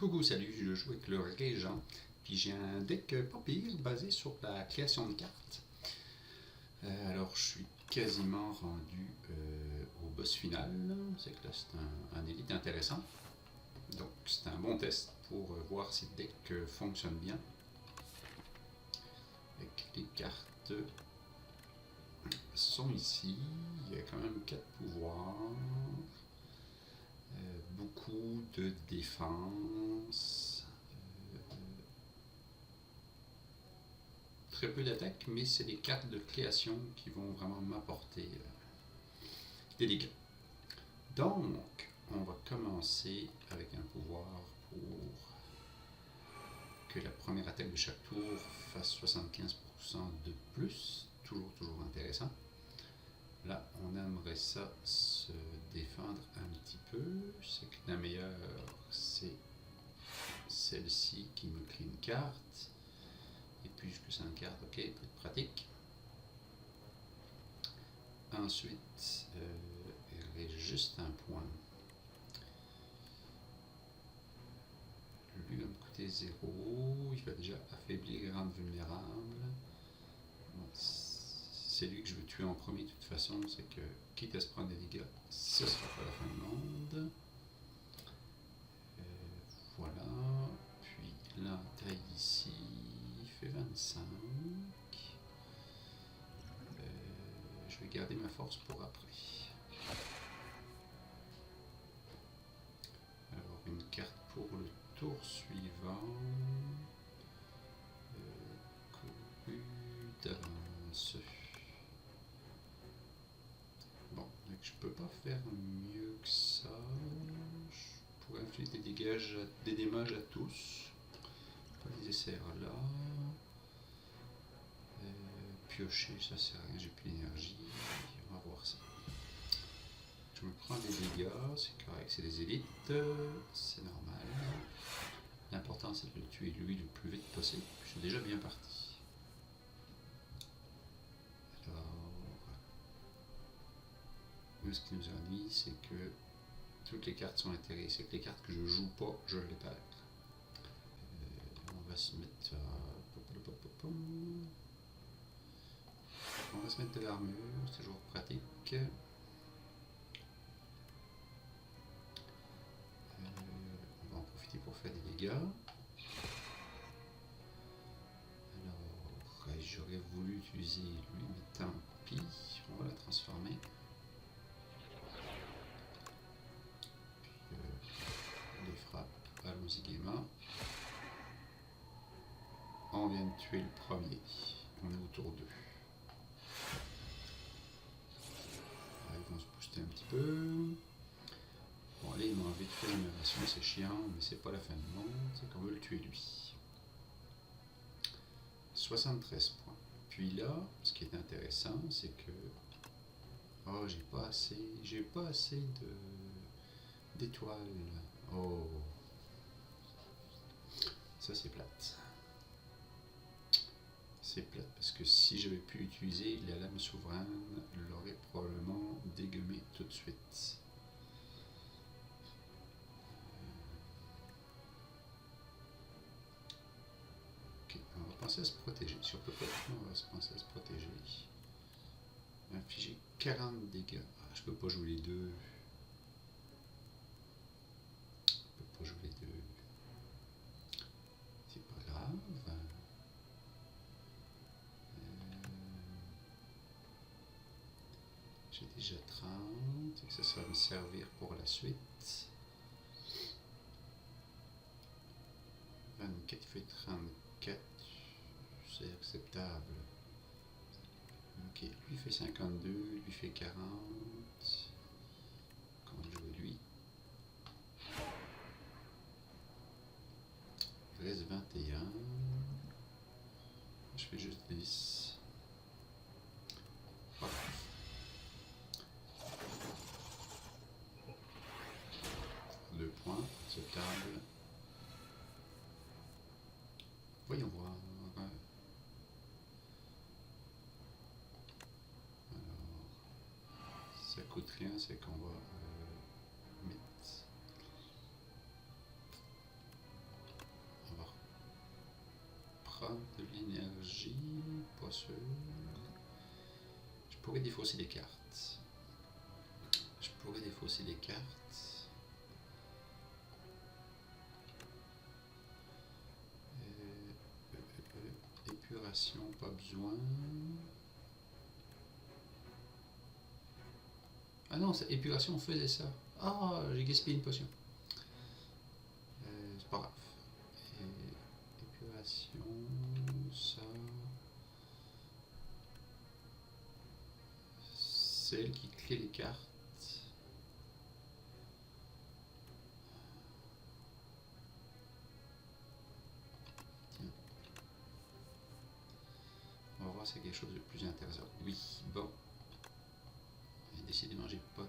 Coucou, salut, je joue avec le Régent, puis j'ai un deck pas pire basé sur la création de cartes. Alors je suis quasiment rendu au boss final, c'est que là c'est un élite intéressant. Donc c'est un bon test pour voir si le deck fonctionne bien. Avec les cartes sont ici, il y a quand même 4 pouvoirs. Beaucoup de défense, très peu d'attaque, mais c'est des cartes de création qui vont vraiment m'apporter des dégâts. Donc, on va commencer avec un pouvoir pour que la première attaque de chaque tour fasse 75% de plus, toujours intéressant. Là, on aimerait ça se défendre un petit peu. C'est que la meilleure, c'est celle-ci qui me crée une carte. Et puis, je plus une carte, ok, plus pratique. Ensuite, il reste juste un point. Lui va me coûter 0. Il va déjà affaiblir et rendre vulnérable. Bon, c'est lui que je veux tuer en premier de toute façon, c'est que quitte à se prendre des dégâts, ce sera pas la fin du monde. Voilà, puis la taille ici fait 25. Je vais garder ma force pour après. Alors une carte pour le tour suivant. Couru d'avance. Bon, donc je peux pas faire mieux que ça. Je pourrais infliger des dommages à tous. Pas les essais là. Piocher, ça sert à rien, j'ai plus d'énergie. On va voir ça. Je me prends des dégâts, c'est correct, c'est des élites, c'est normal. L'important c'est de le tuer lui le plus vite possible. Je suis déjà bien parti. Alors, ce qui nous ennuie, c'est que toutes les cartes sont intéressées. C'est que les cartes que je joue pas, je les perds. On va se mettre de l'armure, c'est toujours pratique. On va en profiter pour faire des dégâts. Alors, j'aurais voulu utiliser lui, mais tant pis, on va la transformer. Puis les frappes, allons-y gaiement. On vient de tuer le premier, on est au tour 2. Ils vont se booster un petit peu. Bon, allez, ils m'ont envie de faire une innovation, c'est chiant, mais c'est pas la fin du monde, c'est qu'on veut le tuer lui. 73 points. Puis là, ce qui est intéressant, c'est que oh, j'ai pas assez d'étoiles. Oh, ça c'est plate. C'est plate parce que si j'avais pu utiliser la lame souveraine, je l'aurais probablement dégommé tout de suite. Ok, on va penser à se protéger. Si on peut pas, on va se penser à se protéger. Infliger 40 dégâts. Ah, je peux pas jouer les deux. C'est pas grave. J'ai déjà 30, et que ça va me servir pour la suite. 24 fait 34, c'est acceptable. Ok, lui fait 52, lui fait 40. Comment jouer lui? Il reste 21. Je fais juste 10. Voilà. 2 points, acceptable. Voyons voir. Alors, ça coûte rien, c'est qu'on va mettre prendre de l'énergie, pas sûr. Je pourrais défausser des cartes. Épuration, pas besoin. Ah non, épuration, on faisait ça. Ah, j'ai gaspillé une potion. C'est pas grave. Épuration, ça. C'est elle qui clé les cartes. Tiens. On va voir si c'est quelque chose de plus intéressant. Oui, bon. Décidément, j'ai pas de...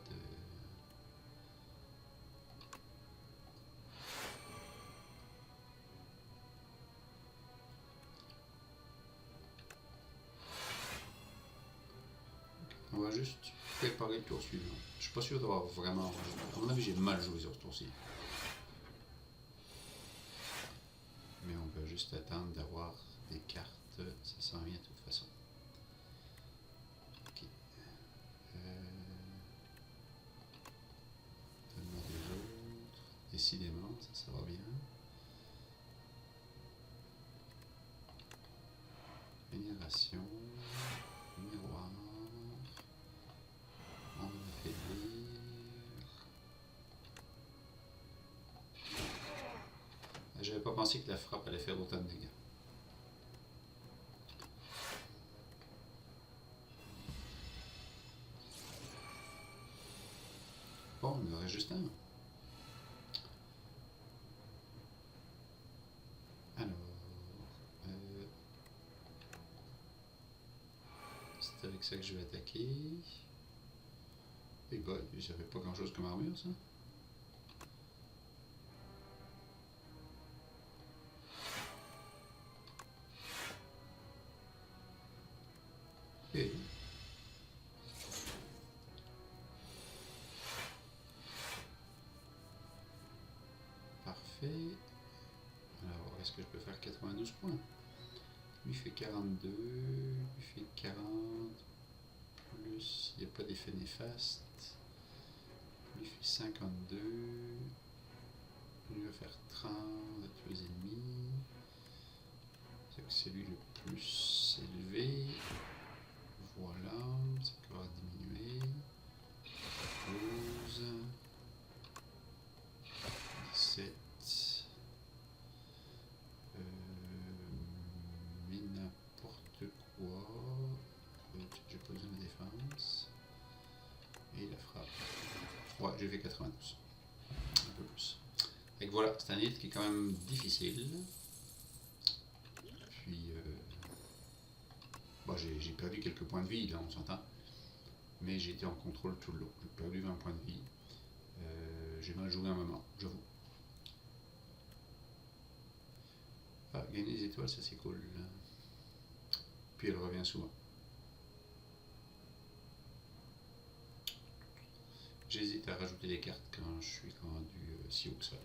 On va juste préparer le tour suivant. Je suis pas sûr d'avoir vraiment... À mon avis, j'ai mal joué sur ce tour-ci. Mais on peut juste attendre d'avoir des cartes. Ça s'en vient de toute façon. Ok. Donne-moi des autres. Décidément, ça va bien. Vénération. Miroir. On va affaiblir. J'avais pas pensé que la frappe allait faire autant de dégâts. Bon, on aurait juste un. Alors, c'est avec ça que je vais attaquer. Et bah, j'avais pas grand chose comme armure, ça. Et... Parfait. Alors, est-ce que je peux faire 92 points? Lui fait 42, lui fait 40, plus il n'y a pas d'effet néfaste. Lui fait 52, lui va faire 30 à tous les ennemis. C'est lui le plus élevé. Voilà, ça va diminuer. 12, 17. Mais n'importe quoi. J'ai pas besoin de défense. Et la frappe. Ouais, j'ai fait 92. Un peu plus. Et voilà, c'est un hit qui est quand même difficile. Puis, bon, j'ai perdu quelques points de vie, là, on s'entend. Mais j'ai été en contrôle tout le long. J'ai perdu 20 points de vie. J'ai mal joué un moment, j'avoue. Ah, gagner des étoiles, ça c'est cool. Puis elle revient souvent. J'hésite à rajouter des cartes quand je suis rendu si haut que ça.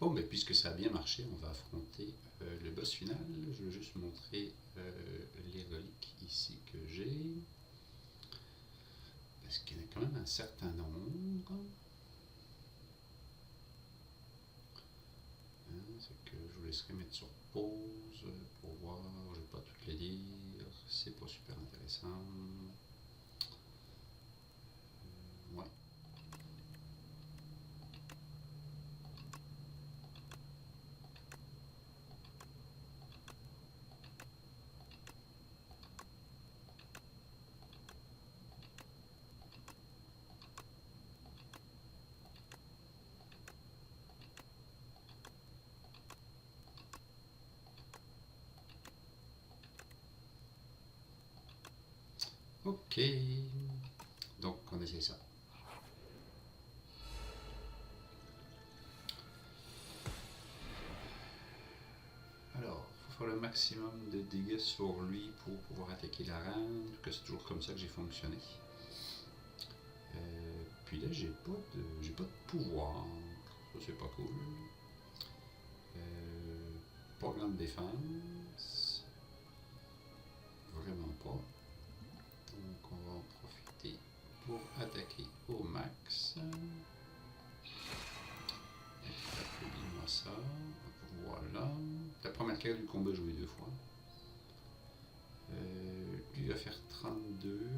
Bon, mais puisque ça a bien marché, on va affronter le boss final. Je vais juste montrer les reliques ici que j'ai. Parce qu'il y en a quand même un certain nombre. C'est que je vous laisserai mettre sur pause pour voir. Je ne vais pas toutes les lire. C'est pas super intéressant. Ouais. Ok. Donc on essaie ça. Alors, il faut faire le maximum de dégâts sur lui pour pouvoir attaquer la reine. En tout cas, c'est toujours comme ça que j'ai fonctionné. Puis là, j'ai pas de pouvoir. Ça, c'est pas cool. pas grande défense. Vraiment pas. Donc on va en profiter pour attaquer au max. Affaiblis-moi ça. Voilà. La première carte du combat jouée 2 fois. Lui va faire 32.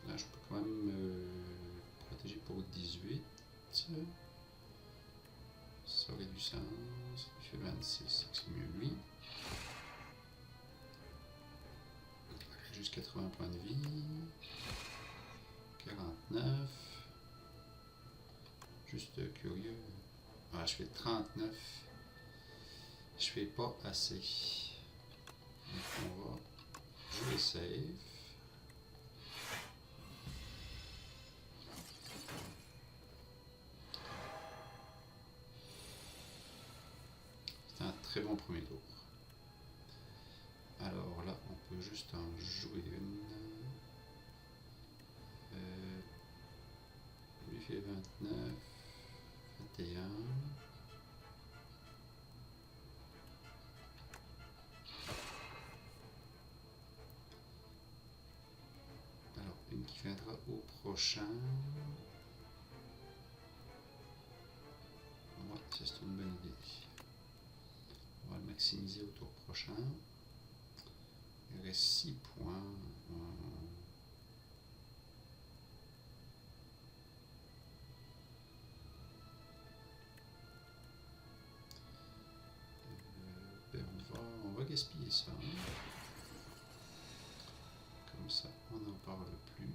Là je peux quand même protéger pour 18. Ça aurait du sens. Il fait 26, c'est mieux lui. Juste 80 points de vie. 49. Juste curieux. Ah, je fais 39. Je fais pas assez. Donc on va jouer safe. C'est un très bon premier tour. Alors là, on peut juste en jouer une. Lui fait 29, 21. Alors, une qui viendra au prochain. Ouais, ça c'est une bonne idée. On va le maximiser au tour prochain. Il reste 6 points. Ben on va gaspiller ça. Comme ça, on n'en parle plus.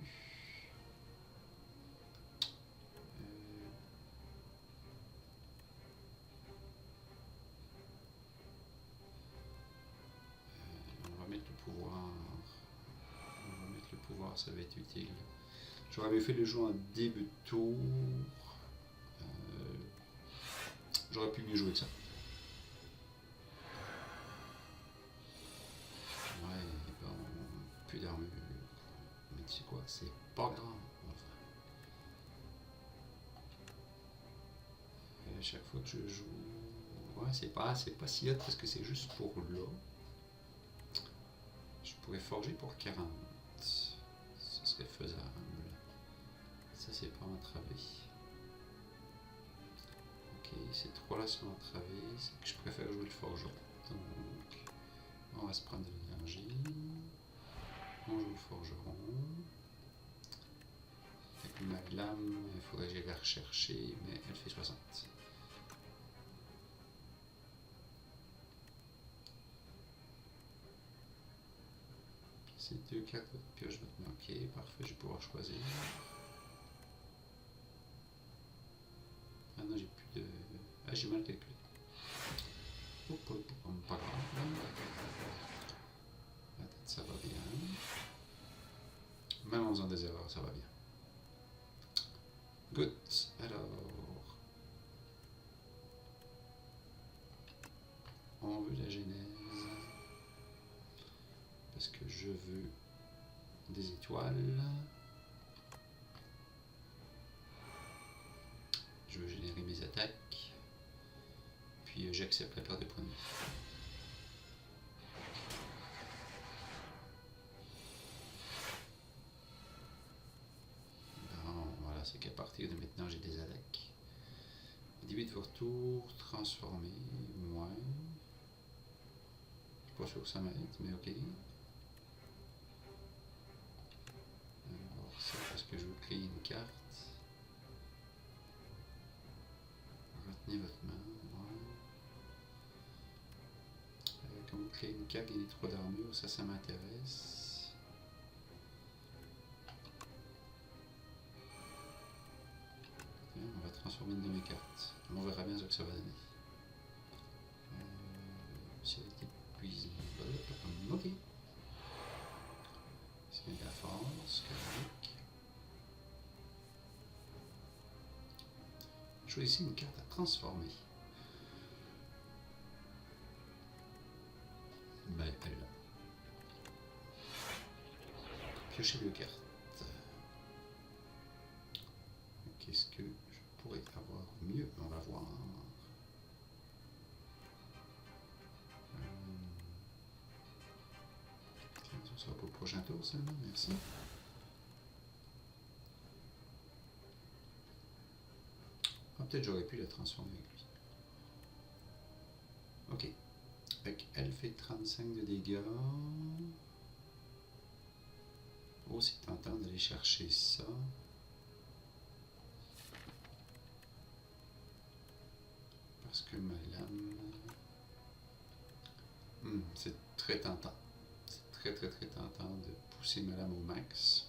On va mettre le pouvoir. On va mettre le pouvoir, ça va être utile. J'aurais mieux fait le jouer en début de tour. J'aurais pu mieux jouer que ça. Ouais, bon, plus d'armure. Mais tu sais quoi, c'est pas grave. Et à chaque fois que je joue. Ouais, c'est pas si hot parce que c'est juste pour là. Je pourrais forger pour 40. Ce serait faisable. Ça, c'est pas entravé. Ok, ces trois-là sont entravés. C'est que je préfère jouer le forgeron. Donc, on va se prendre de l'énergie. On joue le forgeron. Avec ma lame, il faudrait que j'aille la rechercher, mais elle fait 60. Ces deux cartes de pioche vont te manquer. Parfait, je vais pouvoir choisir. Ah non, j'ai plus de. Ah, j'ai mal calculé. Pas grave. La tête, ça va bien. Même en faisant des erreurs, ça va bien. Good. Alors, on veut la genèse. Parce que je veux des étoiles. Je veux générer mes attaques. Puis j'accepte la perte de points de vie. Bon, voilà, c'est qu'à partir de maintenant j'ai des attaques. Au début de votre tour, transformer, ouais. Je suis pas sûr que ça m'aide, mais ok. Alors ça parce que je veux créer une carte. Retenez votre main, ouais. Quand vous créez une carte, gagnez 3 d'armure, ça m'intéresse. On va transformer une de mes cartes. On verra bien ce que ça va donner. Si elle est épuisée, ok. C'est bien de la force, correct. Choisissez une carte à transformer. Ben, elle est là. Piochez 2 cartes. Qu'est-ce que je pourrais avoir mieux? On va voir. tour seulement, merci. Ah, peut-être j'aurais pu la transformer avec lui. Ok. Fait elle fait 35 de dégâts. Oh, c'est tentant d'aller chercher ça. Parce que ma lame... c'est très tentant. C'est très tentant de pousser ma lame au max.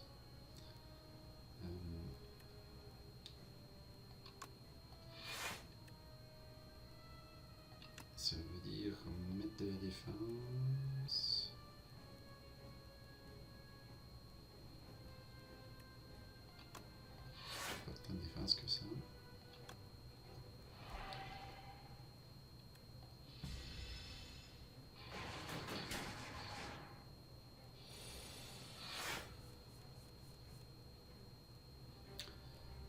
Ça veut dire mettre de la défense. Pas tant de défense que ça.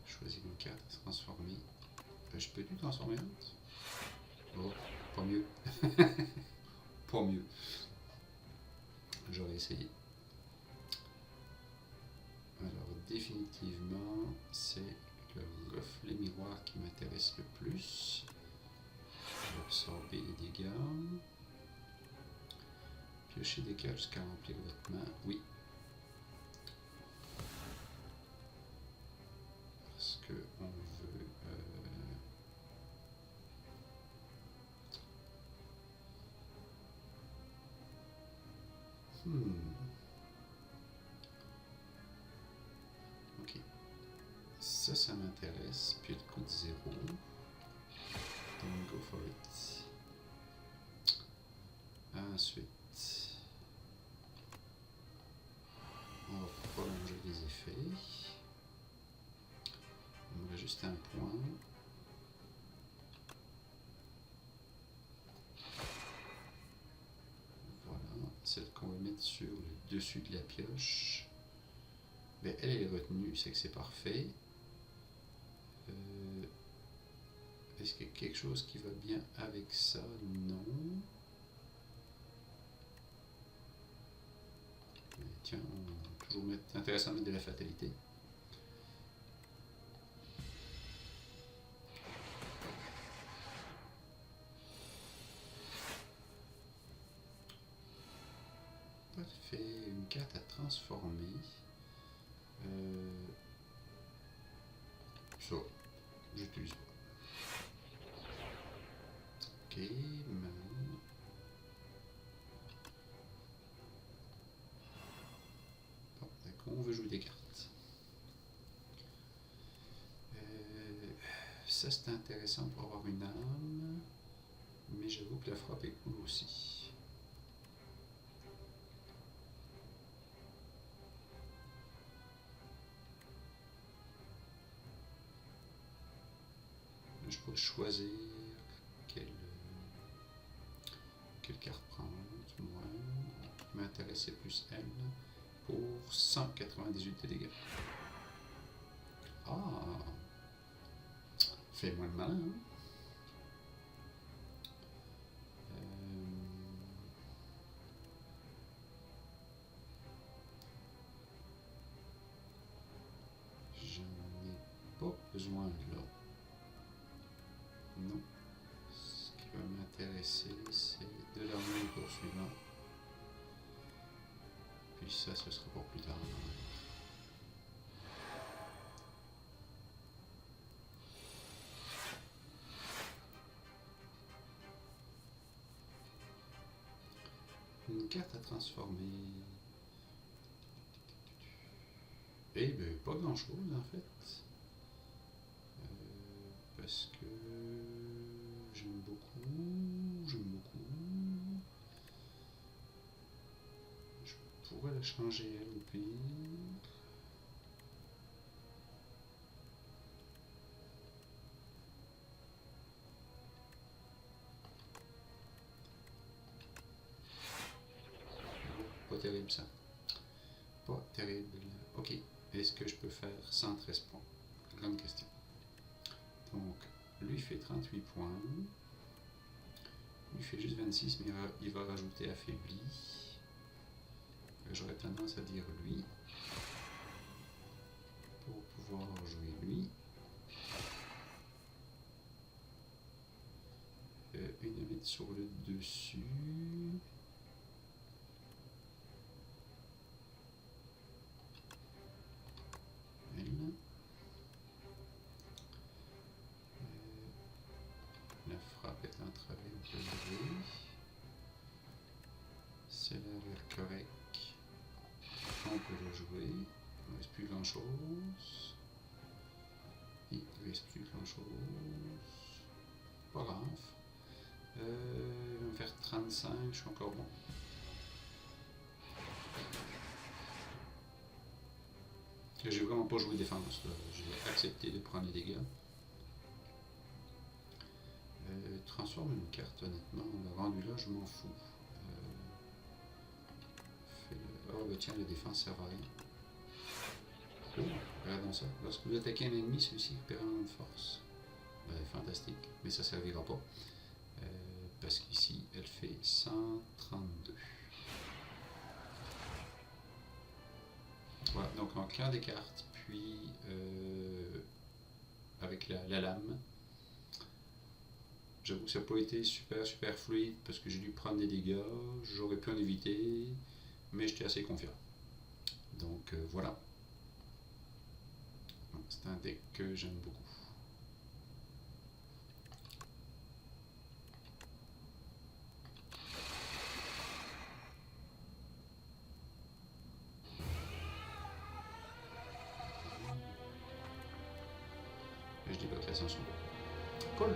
Choisis une carte à se transformer. Je peux tout transformer en autre? Oh, pas mieux. Pas mieux. J'aurais essayé. Alors, définitivement, c'est le reflet miroir qui m'intéresse le plus. Je vais absorber les dégâts. Piocher des cartes jusqu'à remplir votre main. Oui. Parce que on veut... Ok. Ça m'intéresse. Puis le coup de 0. Donc, go for it. Ensuite, on va prolonger les effets. On va juste un point. Voilà, celle qu'on va mettre sur le dessus de la pioche. Ben, elle est retenue, c'est que c'est parfait. Est-ce qu'il y a quelque chose qui va bien avec ça? Non. Mais tiens, on va toujours mettre... C'est intéressant de mettre de la fatalité. Parfait, une carte à transformer. Ça, j'utilise pas. Ok, maintenant... Bon, d'accord, on veut jouer des cartes. Ça, c'est intéressant pour avoir une arme. Mais j'avoue que la frappe est cool aussi. Là, je peux choisir quelle carte prendre. Moi, m'intéresser plus elle. Pour 198 de dégâts. Ah! Fais-moi le malin, hein? J'en ai pas besoin là. Non. Ce qui va m'intéresser, c'est de l'armer au tour suivant. Puis ça, ce sera pour plus tard. Une carte à transformer. Eh bien, pas grand chose en fait. Parce que j'aime beaucoup. Je pourrais la changer elle au pire. Pas terrible ça. Pas terrible. Ok. Est-ce que je peux faire 113 points? Grande question. Donc, lui fait 38 points. Lui fait juste 26, mais il va rajouter affaibli. j'aurais tendance à dire lui pour pouvoir jouer lui. Une mettre sur le dessus. Elle. La frappe est entravée, on peut le jouer. Celle-là a l'air correct. On peut le jouer. Il ne reste plus grand chose. Il ne reste plus grand chose. Pas grave. Il va me faire 35, je suis encore bon. J'ai vraiment pas joué défense. J'ai accepté de prendre les dégâts. Transforme une carte, honnêtement. Le rendu là, je m'en fous. Oh, bah tiens, la défense sert à rien. Oh, regardons ça. Lorsque vous attaquez un ennemi, celui-ci récupère un de force. Fantastique, mais ça ne servira pas. Parce qu'ici, elle fait 132. Voilà, donc on claire des cartes, puis avec la lame. J'avoue que ça n'a pas été super fluide parce que j'ai dû prendre des dégâts, j'aurais pu en éviter, mais j'étais assez confiant. Donc voilà. C'est un deck que j'aime beaucoup. Je débloque l'ascension. Cool.